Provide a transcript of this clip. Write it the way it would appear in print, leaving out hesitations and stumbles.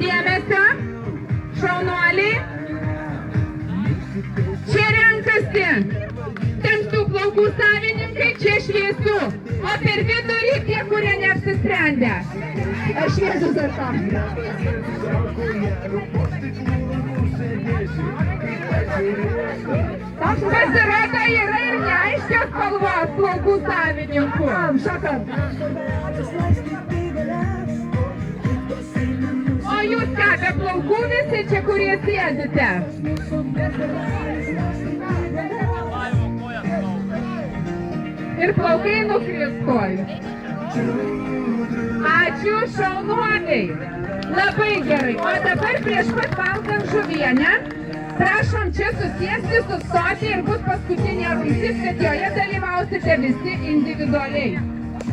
Dėmesio, šaunuoliai, čia renkasi tamsių plaukų savininkai, čia šviesių, o per vidurį tie, kurie neapsisprendę. Ar šviesus ar tam? Pasirodo, yra ir neaiškios spalvos plaukų savininkų. Šakant. O jūs ką, be plaukų visi čia, kurie sėdite? Ir plaukai nukriskoj. Ačiū, šaunuoliai. Labai gerai. O dabar prieš pat valgant žuvienę, prašom čia susėsti, sustoti ir bus paskutinė rungtis, kad joje dalyvausite visi individualiai.